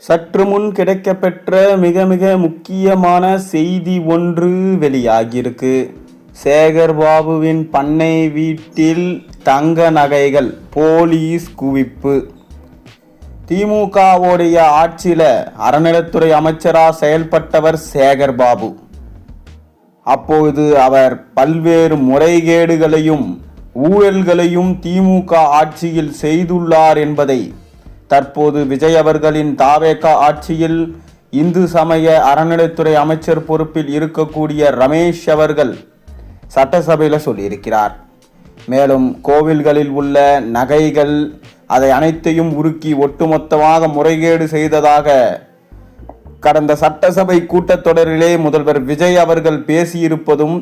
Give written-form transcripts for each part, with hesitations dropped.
சற்று முன் கிடைக்கப்பெற்ற மிக மிக முக்கியமான செய்தி ஒன்று வெளியாகியிருக்கு. சேகர் பாபுவின் பண்ணை வீட்டில் தங்க நகைகள் போலீஸ் குவிப்பு. திமுகவுடைய ஆட்சியில் அறநிலைத்துறை அமைச்சராக செயல்பட்டவர் சேகர் பாபு. அப்போது அவர் பல்வேறு முறைகேடுகளையும் ஊழல்களையும் திமுக ஆட்சியில் செய்துள்ளார் என்பதை தற்போது விஜய் அவர்களின் தாவேக ஆட்சியில் இந்து சமய அறநிலைத்துறை அமைச்சர் பொறுப்பில் இருக்கக்கூடிய ரமேஷ் அவர்கள் சட்டசபையில் சொல்லியிருக்கிறார். மேலும் கோவில்களில் உள்ள நகைகள் அதை அனைத்தையும் உருக்கி ஒட்டுமொத்தமாக முறைகேடு செய்ததாக கடந்த சட்டசபை கூட்டத்தொடரிலே முதல்வர் விஜய் அவர்கள் பேசியிருப்பதும்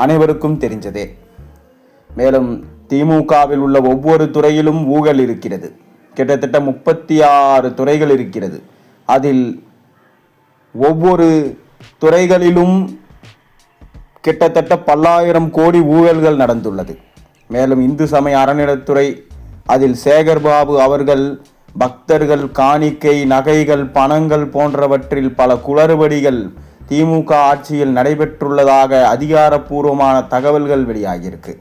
அனைவருக்கும் தெரிஞ்சதே. மேலும் திமுகவில் உள்ள ஒவ்வொரு துறையிலும் ஊழல் இருக்கிறது. கிட்டத்தட்ட 36 துறைகள் இருக்கிறது. அதில் ஒவ்வொரு துறைகளிலும் கிட்டத்தட்ட பல்லாயிரம் கோடி ஊழல்கள் நடந்துள்ளது. மேலும் இந்து சமய அறநிலைத்துறை அதில் சேகர் பாபு அவர்கள் பக்தர்கள் காணிக்கை நகைகள் பணங்கள் போன்றவற்றில் பல குளறுபடிகள் திமுக ஆட்சியில் நடைபெற்றுள்ளதாக அதிகாரப்பூர்வமான தகவல்கள் வெளியாகியிருக்கு.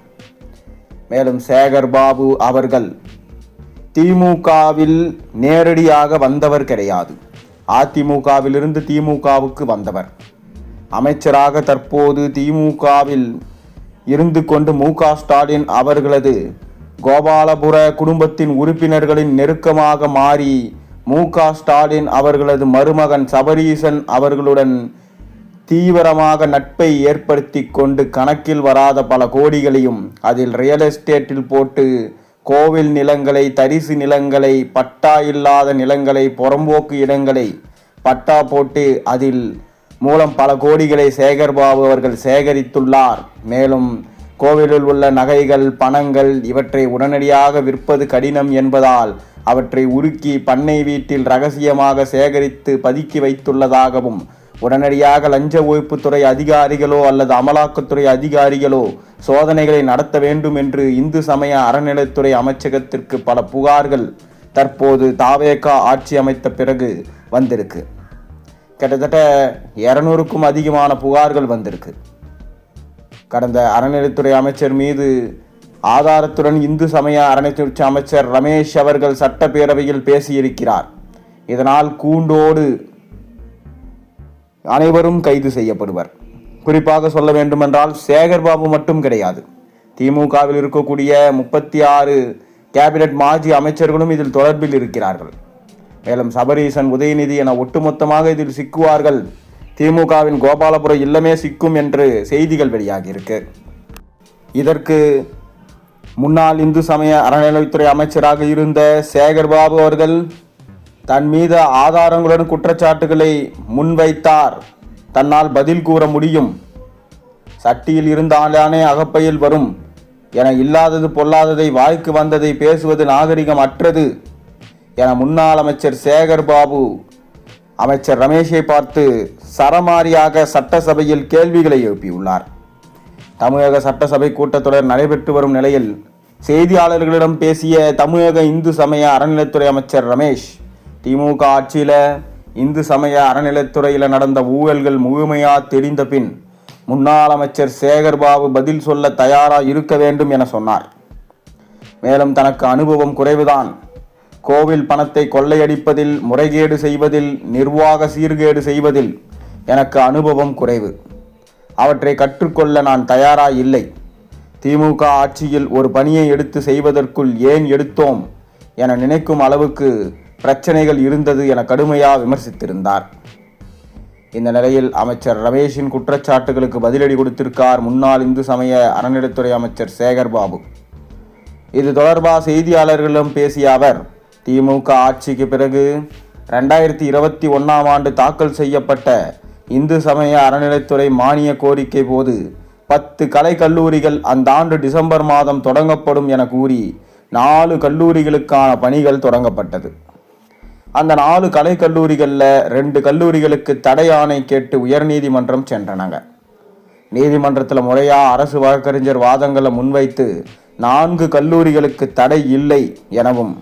மேலும் சேகர் பாபு அவர்கள் திமுகவில் நேரடியாக வந்தவர் கிடையாது. அதிமுகவிலிருந்து திமுகவுக்கு வந்தவர். அமைச்சராக தற்போது திமுகவில் இருந்து கொண்டு மு.க. ஸ்டாலின் அவர்களது கோபாலபுர குடும்பத்தின் உறுப்பினர்களின் நெருக்கமாக மாறி மு.க. ஸ்டாலின் அவர்களது மருமகன் சபரீசன் அவர்களுடன் தீவிரமாக நட்பை ஏற்படுத்தி கொண்டு கணக்கில் வராத பல கோடிகளையும் அதில் ரியல் எஸ்டேட்டில் போட்டு கோவில் நிலங்களை தரிசு நிலங்களை பட்டா இல்லாத நிலங்களை புறம்போக்கு இடங்களை பட்டா போட்டு அதில் மூலம் பல கோடிகளை சேகர் பாபு அவர்கள் சேகரித்துள்ளார். மேலும் கோவிலில் உள்ள நகைகள் பணங்கள் இவற்றை உடனடியாக விற்பது கடினம் என்பதால் அவற்றை உருக்கி பண்ணை வீட்டில் ரகசியமாக சேகரித்து பதுக்கி வைத்துள்ளதாகவும் உடனடியாக லஞ்ச ஒழிப்புத்துறை அதிகாரிகளோ அல்லது அமலாக்கத்துறை அதிகாரிகளோ சோதனைகளை நடத்த வேண்டும் என்று இந்து சமய அறநிலைத்துறை அமைச்சகத்திற்கு பல புகார்கள் தற்போது தாவேக ஆட்சி அமைத்த பிறகு வந்திருக்கு. கிட்டத்தட்ட 200க்கும் அதிகமான புகார்கள் வந்திருக்கு. கடந்த அறநிலைத்துறை அமைச்சர் மீது ஆதாரத்துடன் இந்து சமய அறநிலைத்துறை அமைச்சர் ரமேஷ் அவர்கள் சட்டப்பேரவையில் பேசியிருக்கிறார். இதனால் கூண்டோடு அனைவரும் கைது செய்யப்படுவர். குறிப்பாக சொல்ல வேண்டுமென்றால் சேகர் பாபு மட்டும் கிடையாது, திமுகவில் இருக்கக்கூடிய 36 கேபினட் மாஜி அமைச்சர்களும் இதில் தொடர்பில் இருக்கிறார்கள். மேலும் சபரீசன் உதயநிதி என ஒட்டுமொத்தமாக இதில் சிக்குவார்கள். திமுகவின் கோபாலபுர இல்லமே சிக்கும் என்று செய்திகள் வெளியாகி இருக்கு. இதற்கு முன்னாள் இந்து சமய அறநிலைத்துறை அமைச்சராக இருந்த சேகர் பாபு அவர்கள் தன் மீது ஆதாரங்களுடன் குற்றச்சாட்டுகளை முன்வைத்தார். தன்னால் பதில் கூற முடியும், சட்டியில் இருந்தாலே அகப்பையில் வரும் என இல்லாதது பொல்லாததை வாய்க்கு வந்ததை பேசுவது நாகரிகம் அற்றது என முன்னாள் அமைச்சர் சேகர் பாபு அமைச்சர் ரமேஷை பார்த்து சரமாரியாக சட்டசபையில் கேள்விகளை எழுப்பியுள்ளார். தமிழக சட்டசபை கூட்டத்தொடர் நடைபெற்று வரும் நிலையில் செய்தியாளர்களிடம் பேசிய தமிழக இந்து சமய அறநிலைத்துறை அமைச்சர் ரமேஷ், திமுக ஆட்சியில் இந்து சமய அறநிலைத்துறையில் நடந்த ஊழல்கள் முழுமையாக தெரிந்த பின் முன்னாள் அமைச்சர் சேகர் பாபு பதில் சொல்ல தயாராக இருக்க வேண்டும் என சொன்னார். மேலும் தனக்கு அனுபவம் குறைவுதான், கோவில் பணத்தை கொள்ளையடிப்பதில் முறைகேடு செய்வதில் நிர்வாக சீர்கேடு செய்வதில் எனக்கு அனுபவம் குறைவு, அவற்றை கற்றுக்கொள்ள நான் தயாராக இல்லை. திமுக ஆட்சியில் ஒரு பணியை எடுத்து செய்வதற்குள் ஏன் எடுத்தோம் என நினைக்கும் அளவுக்கு பிரச்சனைகள் இருந்தது என கடுமையாக விமர்சித்திருந்தார். இந்த நிலையில் அமைச்சர் ரமேஷின் குற்றச்சாட்டுகளுக்கு பதிலடி கொடுத்திருக்கார் முன்னாள் இந்து சமய அறநிலைத்துறை அமைச்சர் சேகர் பாபு. இது தொடர்பாக செய்தியாளர்களிடம் பேசிய அவர், திமுக ஆட்சிக்கு பிறகு 2021ஆம் ஆண்டு தாக்கல் செய்யப்பட்ட இந்து சமய அறநிலைத்துறை மானிய கோரிக்கை போது 10 கலை கல்லூரிகள் அந்த ஆண்டு டிசம்பர் மாதம் தொடங்கப்படும் என கூறி 4 கல்லூரிகளுக்கான பணிகள் தொடங்கப்பட்டது. அந்த 4 கலை கல்லூரிகளில் 2 கல்லூரிகளுக்கு தடை ஆணை கேட்டு உயர்நீதிமன்றம் சென்றனங்க. நீதிமன்றத்தில் முறையாக அரசு வழக்கறிஞர் வாதங்களை முன்வைத்து 4 கல்லூரிகளுக்கு தடை இல்லை எனவும்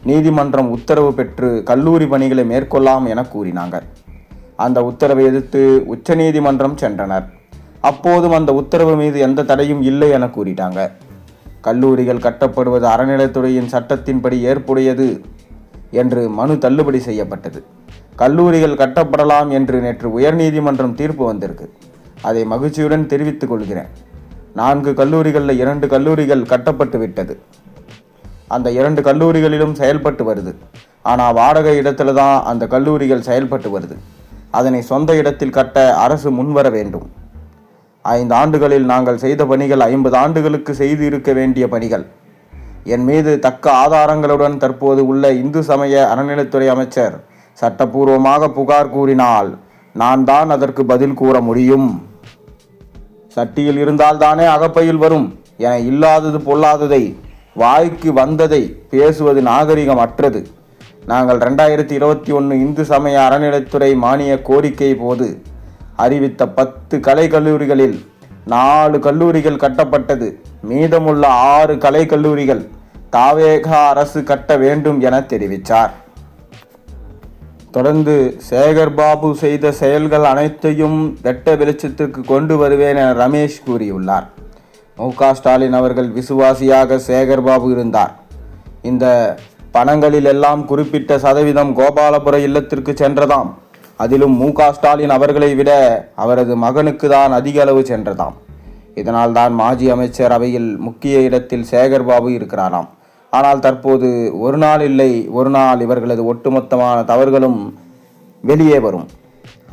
நீதிமன்றம் உத்தரவு பெற்று கல்லூரி பணிகளை மேற்கொள்ளலாம் என கூறினாங்க. அந்த உத்தரவை எதிர்த்து உச்சநீதிமன்றம் சென்றனர். அப்போதும் அந்த உத்தரவு மீது எந்த தடையும் இல்லை என கூறிட்டாங்க. கல்லூரிகள் கட்டப்படுவது அறநிலைத்துறையின் சட்டத்தின்படி ஏற்புடையது என்று மனு தள்ளுபடி செய்யப்பட்டது. கல்லூரிகள் கட்டப்படலாம் என்று நேற்று உயர்நீதிமன்றம் தீர்ப்பு வந்திருக்கு. அதை மகிழ்ச்சியுடன் தெரிவித்துக் கொள்கிறேன். 4 கல்லூரிகளில் 2 கல்லூரிகள் கட்டப்பட்டு விட்டது. அந்த 2 கல்லூரிகளிலும் செயல்பட்டு வருது. ஆனால் வாடகை இடத்துல தான் அந்த கல்லூரிகள் செயல்பட்டு வருது. அதனை சொந்த இடத்தில் கட்ட அரசு முன்வர வேண்டும். 5 ஆண்டுகளில் நாங்கள் செய்த பணிகள் 50 ஆண்டுகளுக்கு செய்து இருக்க வேண்டிய பணிகள். என் மீது தக்க ஆதாரங்களுடன் தற்போது உள்ள இந்து சமய அறநிலைத்துறை அமைச்சர் சட்டப்பூர்வமாக புகார் கூறினால் நான் தான் அதற்கு பதில் கூற முடியும். சட்டியில் இருந்தால்தானே அகப்பையில் வரும் என இல்லாதது பொல்லாததை வாய்க்கு வந்ததை பேசுவது நாகரிகம் அற்றது. நாங்கள் 2021 இந்து சமய அறநிலைத்துறை மானிய கோரிக்கை போது அறிவித்த 10 கலை கல்லூரிகளில் 4 கல்லூரிகள் கட்டப்பட்டது. மீதமுள்ள 6 கலை கல்லூரிகள் தாவேக அரசு கட்ட வேண்டும் என தெரிவித்தார். தொடர்ந்து சேகர்பாபு செய்த செயல்கள் அனைத்தையும் வெட்ட வெளிச்சத்திற்கு கொண்டு வருவேன் என ரமேஷ் கூறியுள்ளார். மு.க.ஸ்டாலின் அவர்கள் விசுவாசியாக சேகர்பாபு இருந்தார். இந்த பணங்களில் எல்லாம் குறிப்பிட்ட சதவீதம் கோபாலபுர இல்லத்திற்கு சென்றதாம். அதிலும் மு.க.ஸ்டாலின் அவர்களை விட அவரது மகனுக்கு தான் அதிக அளவு சென்றதாம். இதனால் தான் மாஜி அமைச்சர் அவையில் முக்கிய இடத்தில் சேகர்பாபு இருக்கிறாராம். ஆனால் தற்போது ஒரு நாள் இல்லை ஒரு நாள் இவர்களது ஒட்டுமொத்தமான தவறுகளும் வெளியே வரும்.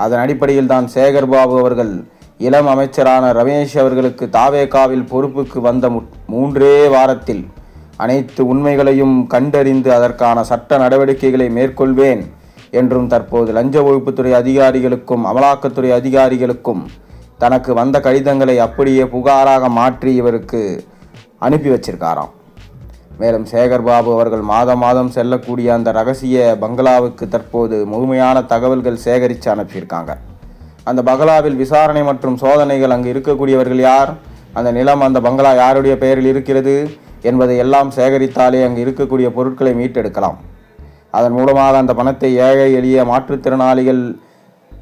அதன் அடிப்படையில் தான் சேகர்பாபு அவர்கள் இளம் அமைச்சரான ரமேஷ் அவர்களுக்கு தாவேகாவில் பொறுப்புக்கு வந்த 3 வாரத்தில் அனைத்து உண்மைகளையும் கண்டறிந்து அதற்கான சட்ட நடவடிக்கைகளை மேற்கொள்வேன் என்றும் தற்போது லஞ்ச ஒழிப்புத்துறை அதிகாரிகளுக்கும் அமலாக்கத்துறை அதிகாரிகளுக்கும் தனக்கு வந்த கடிதங்களை அப்படியே புகாராக மாற்றி இவருக்கு அனுப்பி வச்சிருக்காராம். மேலும் சேகர்பாபு அவர்கள் மாதம் செல்லக்கூடிய அந்த ரகசிய பங்களாவுக்கு தற்போது முழுமையான தகவல்கள் சேகரித்து அனுப்பியிருக்காங்க. அந்த பங்களாவில் விசாரணை மற்றும் சோதனைகள், அங்கு இருக்கக்கூடியவர்கள் யார், அந்த நிலம் அந்த பங்களா யாருடைய பெயரில் இருக்கிறது என்பதை எல்லாம் சேகரித்தாலே அங்கு இருக்கக்கூடிய பொருட்களை மீட்டெடுக்கலாம். அதன் மூலமாக அந்த பணத்தை ஏழை எளிய மாற்றுத்திறனாளிகள்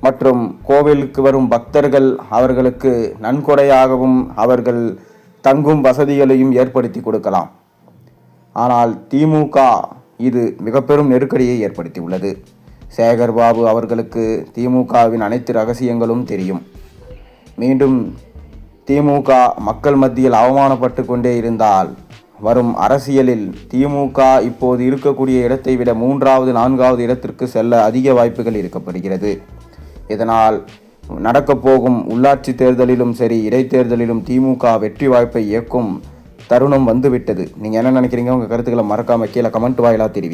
மற்றும் கோவிலுக்கு வரும் பக்தர்கள் அவர்களுக்கு நன்கொடையாகவும் அவர்கள் தங்கும் வசதிகளையும் ஏற்படுத்தி கொடுக்கலாம். ஆனால் திமுக இது மிக பெரும் நெருக்கடியை ஏற்படுத்தி உள்ளது. சேகர்பாபு அவர்களுக்கு திமுகவின் அனைத்து ரகசியங்களும் தெரியும். மீண்டும் திமுக மக்கள் மத்தியில் அவமானப்பட்டு கொண்டே இருந்தால் வரும் அரசியலில் திமுக இப்போது இருக்கக்கூடிய இடத்தை விட 3வது 4வது இடத்திற்கு செல்ல அதிக வாய்ப்புகள் இருக்கப்படுகிறது. இதனால் நடக்கப் போகும் உள்ளாட்சி தேர்தலிலும் சரி இடைத்தேர்தலிலும் திமுக வெற்றி வாய்ப்பை இயக்கும் தருணம் வந்துவிட்டது. நீங்கள் என்ன நினைக்கிறீங்க? உங்கள் கருத்துக்களை மறக்காமல் கீழே கமெண்ட் வாயிலாக தெரிவி.